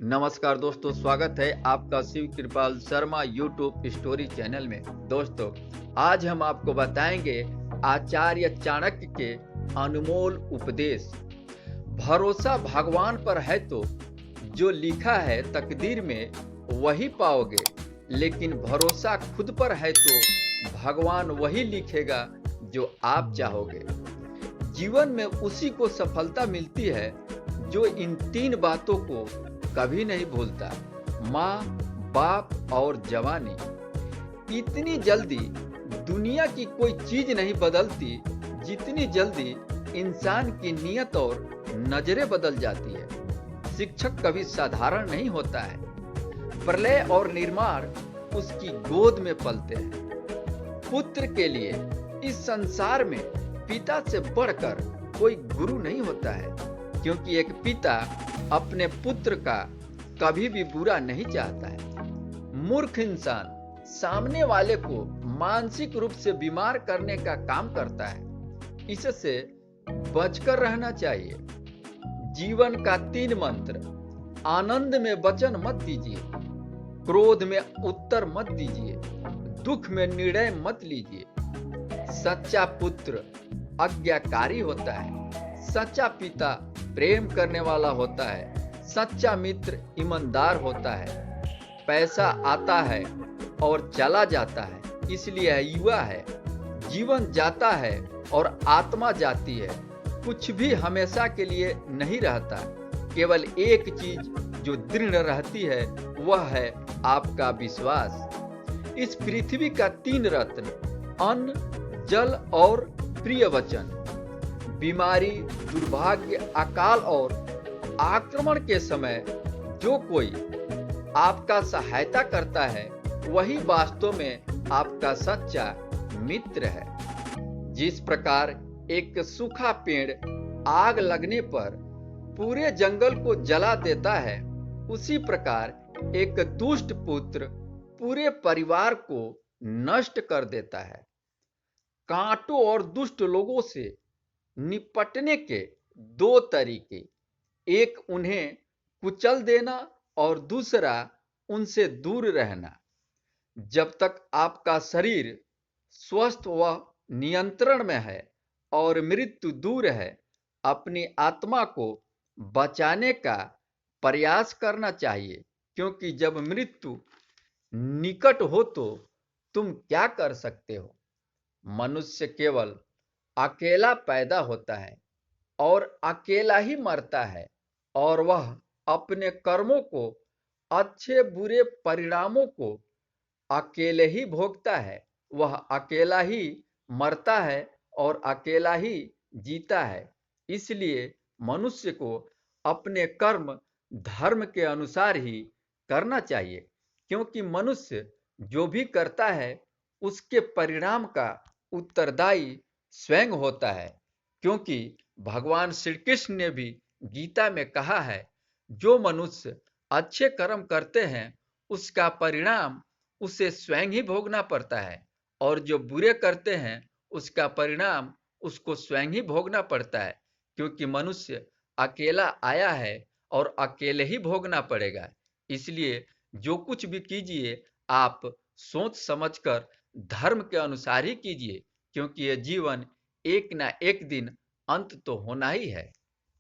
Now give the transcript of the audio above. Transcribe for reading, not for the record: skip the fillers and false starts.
नमस्कार दोस्तों, स्वागत है आपका शिव कृपाल शर्मा यूट्यूब स्टोरी चैनल में। दोस्तों, आज हम आपको बताएंगे आचार्य चाणक्य के अनमोल उपदेश। भरोसा भगवान पर है तो जो लिखा है तकदीर में वही पाओगे, लेकिन भरोसा खुद पर है तो भगवान वही लिखेगा जो आप चाहोगे। जीवन में उसी को सफलता मिलती है जो इन तीन बातों को कभी नहीं भूलता: माँ, बाप और जवानी। इतनी जल्दी दुनिया की कोई चीज नहीं बदलती जितनी जल्दी इंसान की नीयत और नजरें बदल जाती है। शिक्षक कभी साधारण नहीं होता है। प्रलय और निर्माण उसकी गोद में पलते हैं। पुत्र के लिए इस संसार में पिता से बढ़कर कोई गुरु नहीं होता है, क्योंकि एक पिता अपने पुत्र का कभी भी बुरा नहीं चाहता है। मूर्ख इंसान सामने वाले को मानसिक रूप से बीमार करने का काम करता है। इससे बचकर रहना चाहिए। जीवन का 3 मंत्र: आनंद में वचन मत दीजिए, क्रोध में उत्तर मत दीजिए, दुख में निर्णय मत लीजिए। सच्चा पुत्र आज्ञाकारी होता है, सच्चा पिता प्रेम करने वाला होता है, सच्चा मित्र ईमानदार होता है। पैसा आता है और चला जाता है, इसलिए युवा है। जीवन जाता है और आत्मा जाती है। कुछ भी हमेशा के लिए नहीं रहता। केवल एक चीज जो दृढ़ रहती है वह है आपका विश्वास। इस पृथ्वी का 3 रत्न: अन्न, जल और प्रिय वचन। बीमारी, दुर्भाग्य, अकाल और आक्रमण के समय जो कोई आपका सहायता करता है वही वास्तव में आपका सच्चा मित्र है। जिस प्रकार एक सूखा पेड़ आग लगने पर पूरे जंगल को जला देता है, उसी प्रकार एक दुष्ट पुत्र पूरे परिवार को नष्ट कर देता है। कांटों और दुष्ट लोगों से निपटने के 2 तरीके: एक उन्हें कुचल देना और दूसरा उनसे दूर रहना। जब तक आपका शरीर स्वस्थ व नियंत्रण में है और मृत्यु दूर है, अपनी आत्मा को बचाने का प्रयास करना चाहिए, क्योंकि जब मृत्यु निकट हो तो तुम क्या कर सकते हो। मनुष्य केवल अकेला पैदा होता है और अकेला ही मरता है, और वह अपने कर्मों को, अच्छे बुरे परिणामों को अकेले ही भोगता है। वह अकेला ही मरता है और अकेला ही जीता है। इसलिए मनुष्य को अपने कर्म धर्म के अनुसार ही करना चाहिए, क्योंकि मनुष्य जो भी करता है उसके परिणाम का उत्तरदायी स्वयं होता है। क्योंकि भगवान श्री कृष्ण ने भी गीता में कहा है, जो मनुष्य अच्छे कर्म करते हैं उसका परिणाम उसे स्वयं ही भोगना पड़ता है, और जो बुरे करते हैं उसका परिणाम उसको स्वयं ही भोगना पड़ता है। क्योंकि मनुष्य अकेला आया है और अकेले ही भोगना पड़ेगा। इसलिए जो कुछ भी कीजिए आप सोच समझकर धर्म के अनुसार ही कीजिए, क्योंकि यह जीवन एक ना एक दिन अंत तो होना ही है।